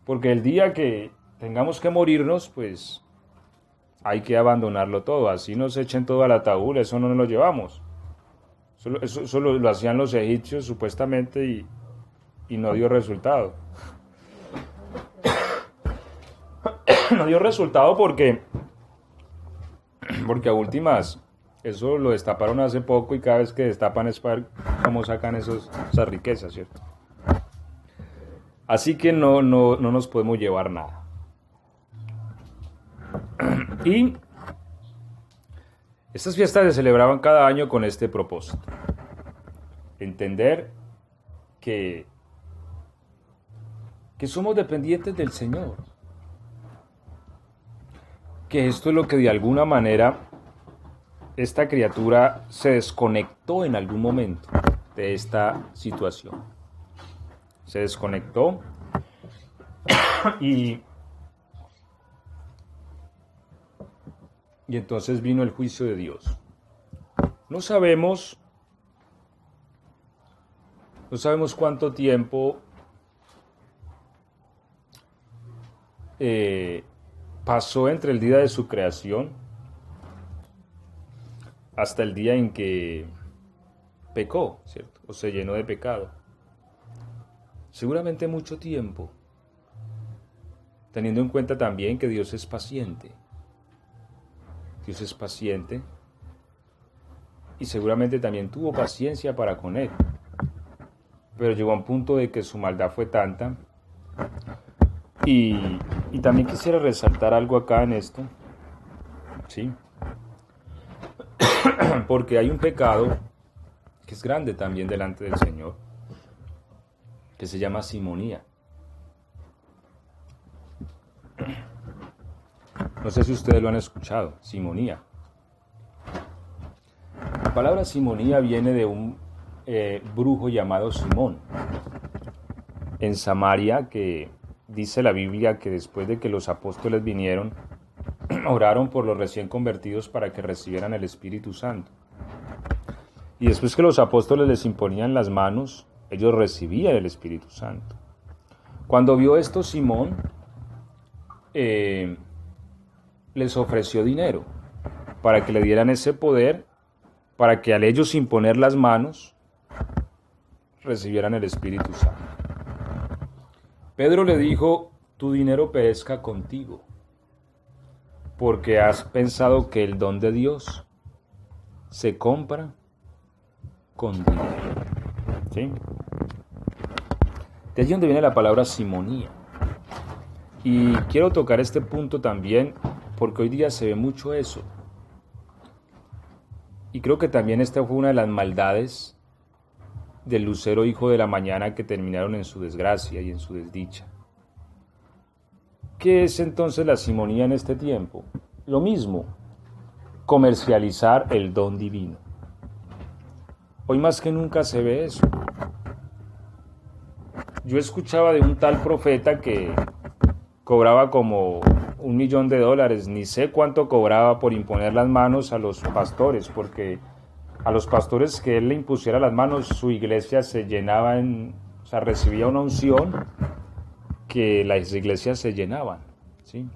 Porque el día que tengamos que morirnos, pues hay que abandonarlo todo. Así nos echen todo al ataúd, eso no nos lo llevamos. Eso lo hacían los egipcios supuestamente y no dio resultado. No dio resultado porque a últimas, eso lo destaparon hace poco y cada vez que destapan es para ver cómo sacan esas riquezas, ¿cierto? Así que no nos podemos llevar nada. Y estas fiestas se celebraban cada año con este propósito. Entender que somos dependientes del Señor. Que esto es lo que de alguna manera esta criatura se desconectó en algún momento de esta situación. Se desconectó y entonces vino el juicio de Dios. No sabemos cuánto tiempo pasó entre el día de su creación hasta el día en que pecó, ¿cierto? O se llenó de pecado. Seguramente mucho tiempo, teniendo en cuenta también que Dios es paciente. Dios es paciente y seguramente también tuvo paciencia para con él. Pero llegó a un punto de que su maldad fue tanta. Y también quisiera resaltar algo acá en esto, ¿sí? Porque hay un pecado que es grande también delante del Señor, que se llama simonía. No sé si ustedes lo han escuchado, simonía. La palabra simonía viene de un brujo llamado Simón en Samaria, que dice la Biblia que después de que los apóstoles vinieron, oraron por los recién convertidos para que recibieran el Espíritu Santo. Y después que los apóstoles les imponían las manos, ellos recibían el Espíritu Santo. Cuando vio esto Simón, les ofreció dinero para que le dieran ese poder, para que al ellos imponer las manos, recibieran el Espíritu Santo. Pedro le dijo: tu dinero perezca contigo, porque has pensado que el don de Dios se compra con dinero. ¿Sí? De allí donde viene la palabra simonía. Y quiero tocar este punto también, porque hoy día se ve mucho eso. Y creo que también esta fue una de las maldades del lucero hijo de la mañana que terminaron en su desgracia y en su desdicha. ¿Qué es entonces la simonía en este tiempo? Lo mismo, comercializar el don divino. Hoy más que nunca se ve eso. Yo escuchaba de un tal profeta que cobraba como $1.000.000, ni sé cuánto cobraba por imponer las manos a los pastores, porque a los pastores que él le impusiera las manos, su iglesia se llenaba recibía una unción que las iglesias se llenaban, ¿sí?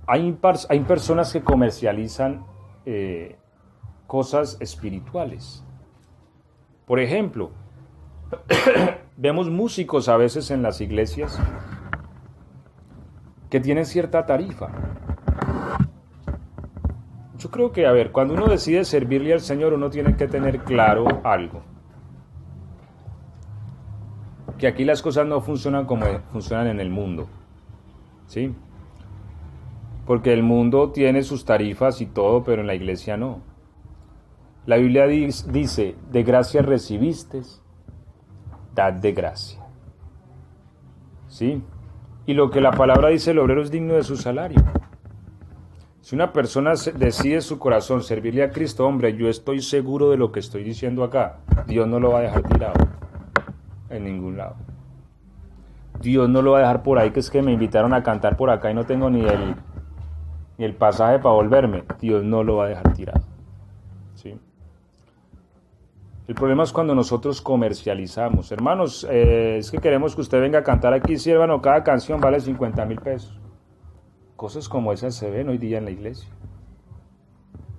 Hay personas que comercializan cosas espirituales. Por ejemplo, vemos músicos a veces en las iglesias que tienen cierta tarifa. Yo creo que, cuando uno decide servirle al Señor, uno tiene que tener claro algo. Que aquí las cosas no funcionan como funcionan en el mundo, ¿sí? Porque el mundo tiene sus tarifas y todo, pero en la iglesia no. La Biblia dice: de gracia recibiste, dad de gracia. ¿Sí? Y lo que la palabra dice, el obrero es digno de su salario. Si una persona decide en su corazón servirle a Cristo, hombre, yo estoy seguro de lo que estoy diciendo acá. Dios no lo va a dejar tirado en ningún lado. Dios no lo va a dejar por ahí, que es que me invitaron a cantar por acá y no tengo ni el pasaje para volverme. Dios no lo va a dejar tirado. ¿Sí? El problema es cuando nosotros comercializamos. Hermanos, es que queremos que usted venga a cantar aquí. Sí, hermano, cada canción vale 50,000 pesos. Cosas como esas se ven hoy día en la iglesia.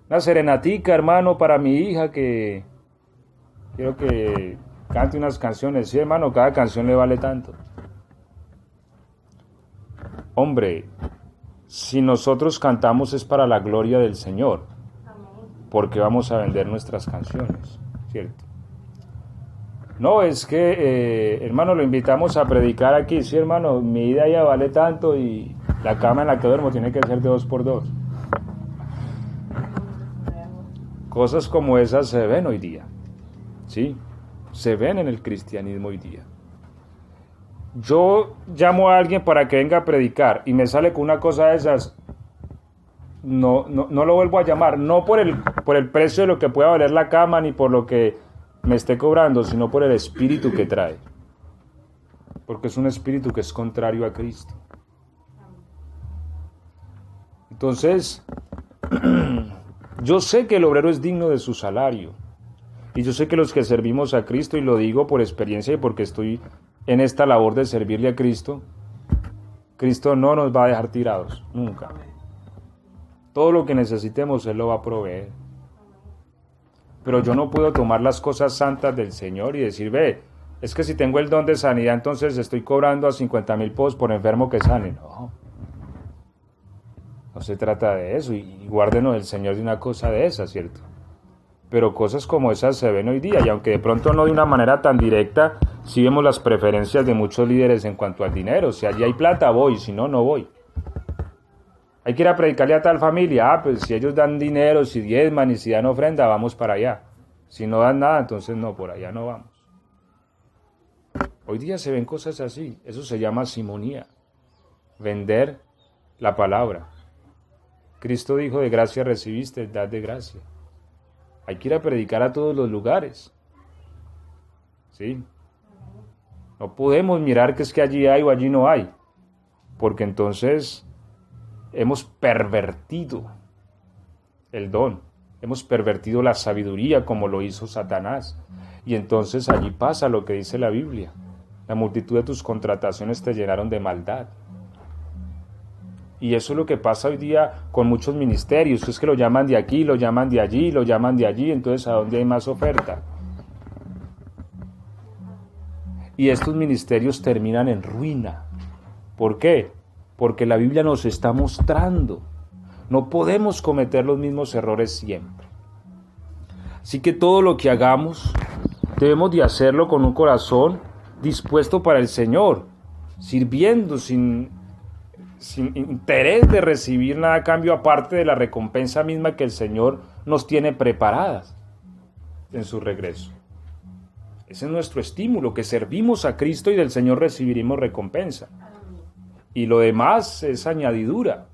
Una serenatica, hermano, para mi hija, que quiero que cante unas canciones. Sí, hermano, cada canción le vale tanto. Hombre, si nosotros cantamos es para la gloria del Señor, porque vamos a vender nuestras canciones, ¿cierto? No, es que, hermano, lo invitamos a predicar aquí. Sí, hermano, mi ida ya vale tanto y la cama en la que duermo tiene que ser de 2x2. Cosas como esas se ven hoy día, ¿sí? Se ven en el cristianismo hoy día. Yo llamo a alguien para que venga a predicar y me sale con una cosa de esas, no lo vuelvo a llamar, no por el precio de lo que pueda valer la cama ni por lo que me esté cobrando, sino por el espíritu que trae. Porque es un espíritu que es contrario a Cristo. Entonces, yo sé que el obrero es digno de su salario. Y yo sé que los que servimos a Cristo, y lo digo por experiencia y porque estoy en esta labor de servirle a Cristo, Cristo no nos va a dejar tirados, nunca. Todo lo que necesitemos Él lo va a proveer. Pero yo no puedo tomar las cosas santas del Señor y decir, ve, es que si tengo el don de sanidad, entonces estoy cobrando a 50,000 pesos por enfermo que sane. No se trata de eso, y guárdenos el Señor de una cosa de esa, ¿cierto? Pero cosas como esas se ven hoy día, y aunque de pronto no de una manera tan directa, sí vemos las preferencias de muchos líderes en cuanto al dinero. Si allí hay plata, voy, si no, no voy. Hay que ir a predicarle a tal familia. Pues si ellos dan dinero, si diezman y si dan ofrenda, vamos para allá. Si no dan nada, entonces no, por allá no vamos. Hoy día se ven cosas así. Eso se llama simonía. Vender la palabra. Cristo dijo, de gracia recibiste, dad de gracia. Hay que ir a predicar a todos los lugares. ¿Sí? No podemos mirar que es que allí hay o allí no hay. Porque entonces hemos pervertido el don. Hemos pervertido la sabiduría como lo hizo Satanás. Y entonces allí pasa lo que dice la Biblia. La multitud de tus contrataciones te llenaron de maldad. Y eso es lo que pasa hoy día con muchos ministerios. Es que lo llaman de aquí, lo llaman de allí, lo llaman de allí. Entonces, ¿a dónde hay más oferta? Y estos ministerios terminan en ruina. ¿Por qué? Porque la Biblia nos está mostrando. No podemos cometer los mismos errores siempre. Así que todo lo que hagamos, debemos de hacerlo con un corazón dispuesto para el Señor, sirviendo sin interés de recibir nada a cambio aparte de la recompensa misma que el Señor nos tiene preparadas en su regreso. Ese es nuestro estímulo, que servimos a Cristo y del Señor recibiremos recompensa. Y lo demás es añadidura.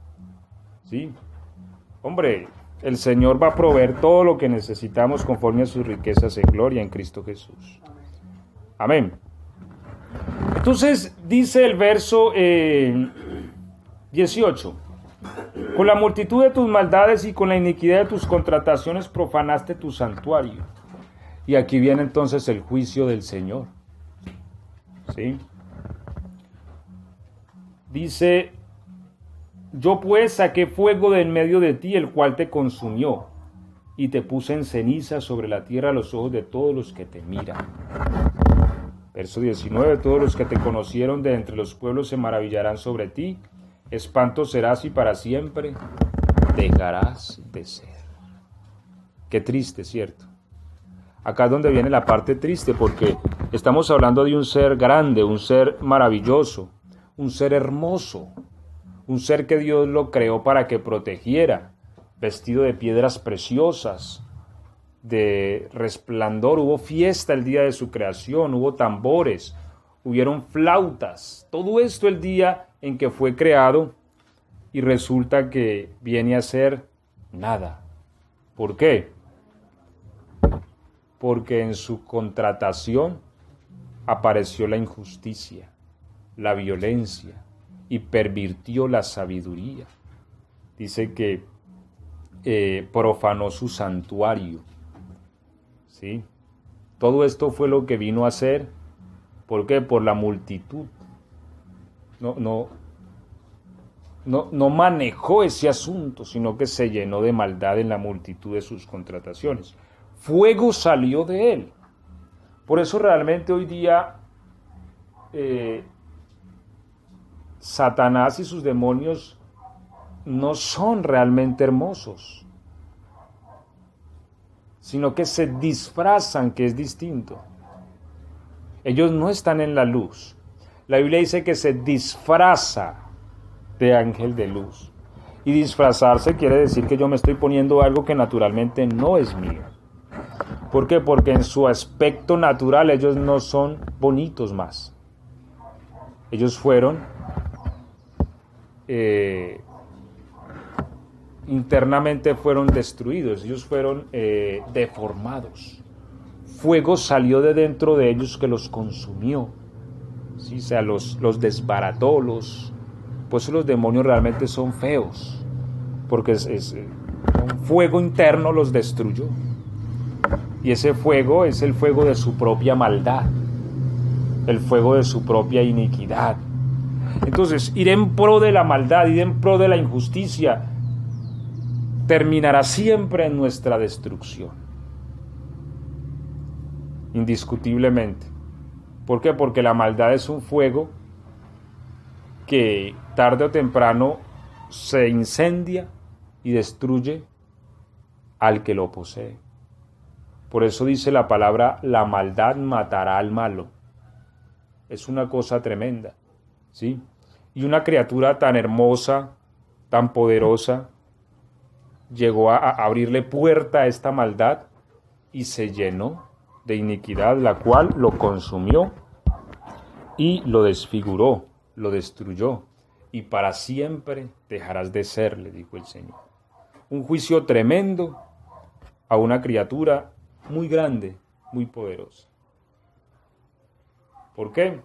¿Sí? Hombre, el Señor va a proveer todo lo que necesitamos conforme a sus riquezas en gloria en Cristo Jesús. Amén. Entonces dice el verso 18. Con la multitud de tus maldades y con la iniquidad de tus contrataciones profanaste tu santuario. Y aquí viene entonces el juicio del Señor. ¿Sí? Dice, yo pues saqué fuego de en medio de ti, el cual te consumió, y te puse en ceniza sobre la tierra a los ojos de todos los que te miran. Verso 19, todos los que te conocieron de entre los pueblos se maravillarán sobre ti, espanto serás y para siempre dejarás de ser. Qué triste, ¿cierto? Acá es donde viene la parte triste, porque estamos hablando de un ser grande, un ser maravilloso, un ser hermoso, un ser que Dios lo creó para que protegiera, vestido de piedras preciosas, de resplandor. Hubo fiesta el día de su creación, hubo tambores, hubieron flautas, todo esto el día en que fue creado, y resulta que viene a ser nada. ¿Por qué? Porque en su contratación apareció la injusticia, la violencia, y pervirtió la sabiduría. Dice que profanó su santuario. ¿Sí? Todo esto fue lo que vino a hacer. ¿Por qué? Por la multitud. No manejó ese asunto, sino que se llenó de maldad en la multitud de sus contrataciones. Fuego salió de él. Por eso realmente hoy día Satanás y sus demonios no son realmente hermosos, sino que se disfrazan, que es distinto. Ellos no están en la luz. La Biblia dice que se disfraza de ángel de luz. Y disfrazarse quiere decir que yo me estoy poniendo algo que naturalmente no es mío. ¿Por qué? Porque en su aspecto natural ellos no son bonitos más. Ellos fueron internamente fueron destruidos, ellos fueron deformados. Fuego salió de dentro de ellos que los consumió. ¿Sí? O sea, los desbarató, pues los demonios realmente son feos, porque un fuego interno los destruyó. Y ese fuego es el fuego de su propia maldad, el fuego de su propia iniquidad. Entonces, ir en pro de la maldad, ir en pro de la injusticia, terminará siempre en nuestra destrucción. Indiscutiblemente. ¿Por qué? Porque la maldad es un fuego que tarde o temprano se incendia y destruye al que lo posee. Por eso dice la palabra, la maldad matará al malo. Es una cosa tremenda, ¿sí? Y una criatura tan hermosa, tan poderosa, llegó a abrirle puerta a esta maldad y se llenó de iniquidad, la cual lo consumió y lo desfiguró, lo destruyó, y para siempre dejarás de ser, le dijo el Señor. Un juicio tremendo a una criatura muy grande, muy poderosa. ¿Por qué?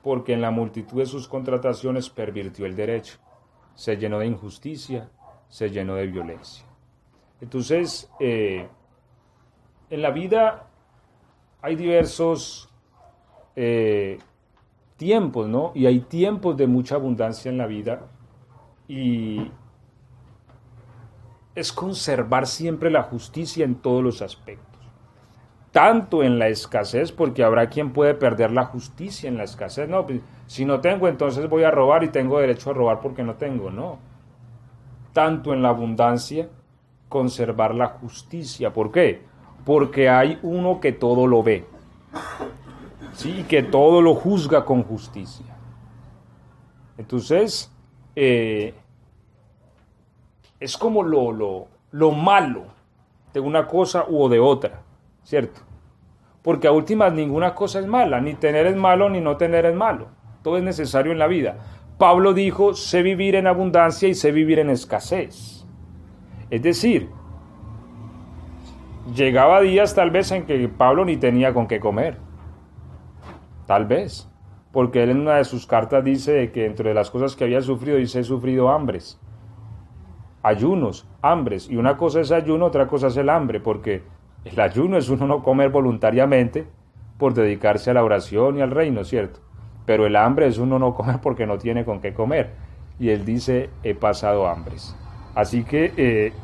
Porque en la multitud de sus contrataciones pervirtió el derecho, se llenó de injusticia, se llenó de violencia. Entonces, en la vida hay diversos tiempos, ¿no? Y hay tiempos de mucha abundancia en la vida y es conservar siempre la justicia en todos los aspectos. Tanto en la escasez, porque habrá quien puede perder la justicia en la escasez. No, pues, si no tengo, entonces voy a robar y tengo derecho a robar porque no tengo. No. Tanto en la abundancia, conservar la justicia. ¿Por qué? Porque hay uno que todo lo ve. Sí, que todo lo juzga con justicia. Entonces, es como lo malo de una cosa u de otra, ¿cierto? Porque a últimas ninguna cosa es mala, ni tener es malo, ni no tener es malo. Todo es necesario en la vida. Pablo dijo, sé vivir en abundancia y sé vivir en escasez. Es decir, llegaba días tal vez en que Pablo ni tenía con qué comer. Tal vez, porque él en una de sus cartas dice que entre las cosas que había sufrido, dice, he sufrido hambres, ayunos, hambres, y una cosa es ayuno, otra cosa es el hambre, porque el ayuno es uno no comer voluntariamente por dedicarse a la oración y al reino, ¿cierto? Pero el hambre es uno no comer porque no tiene con qué comer, y él dice, he pasado hambres. Así que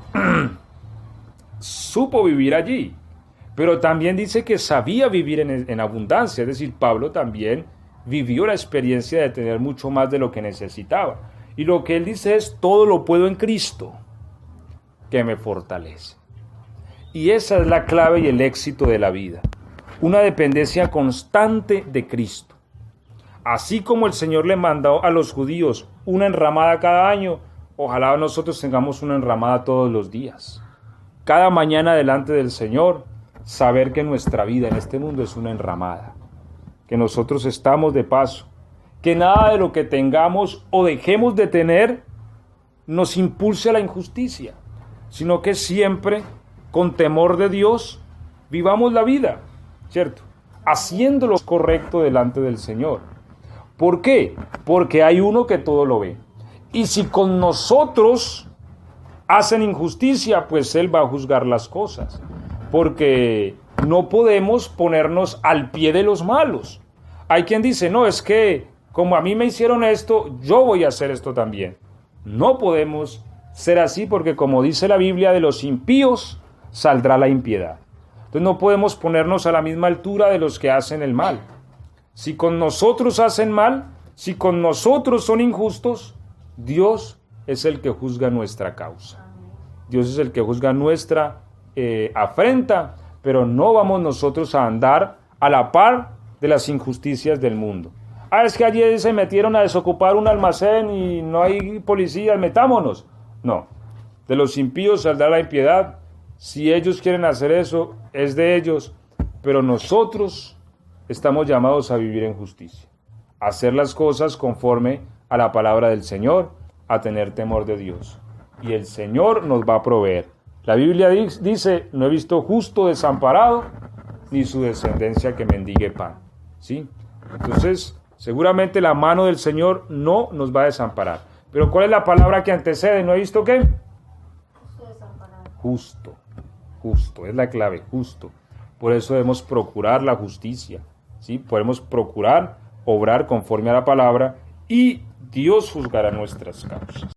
supo vivir allí. Pero también dice que sabía vivir en abundancia, es decir, Pablo también vivió la experiencia de tener mucho más de lo que necesitaba. Y lo que él dice es, todo lo puedo en Cristo, que me fortalece. Y esa es la clave y el éxito de la vida, una dependencia constante de Cristo. Así como el Señor le mandó a los judíos una enramada cada año, ojalá nosotros tengamos una enramada todos los días. Cada mañana delante del Señor, saber que nuestra vida en este mundo es una enramada, que nosotros estamos de paso, que nada de lo que tengamos o dejemos de tener nos impulse a la injusticia, sino que siempre, con temor de Dios, vivamos la vida, ¿cierto? Haciendo lo correcto delante del Señor. ¿Por qué? Porque hay uno que todo lo ve. Y si con nosotros hacen injusticia, pues Él va a juzgar las cosas. Porque no podemos ponernos al pie de los malos. Hay quien dice, no, es que como a mí me hicieron esto, yo voy a hacer esto también. No podemos ser así porque como dice la Biblia, de los impíos saldrá la impiedad. Entonces no podemos ponernos a la misma altura de los que hacen el mal. Si con nosotros hacen mal, si con nosotros son injustos, Dios es el que juzga nuestra causa. Dios es el que juzga nuestra afrenta, pero no vamos nosotros a andar a la par de las injusticias del mundo. Es que allí se metieron a desocupar un almacén y no hay policías, metámonos. No, de los impíos saldrá la impiedad. Si ellos quieren hacer eso, es de ellos, pero nosotros estamos llamados a vivir en justicia, a hacer las cosas conforme a la palabra del Señor, a tener temor de Dios. Y el Señor nos va a proveer. La Biblia dice, no he visto justo desamparado, ni su descendencia que mendigue pan. ¿Sí? Entonces, seguramente la mano del Señor no nos va a desamparar. Pero ¿cuál es la palabra que antecede? ¿No he visto qué? Justo desamparado. Justo, es la clave, justo. Por eso debemos procurar la justicia. ¿Sí? Podemos procurar obrar conforme a la palabra y Dios juzgará nuestras causas.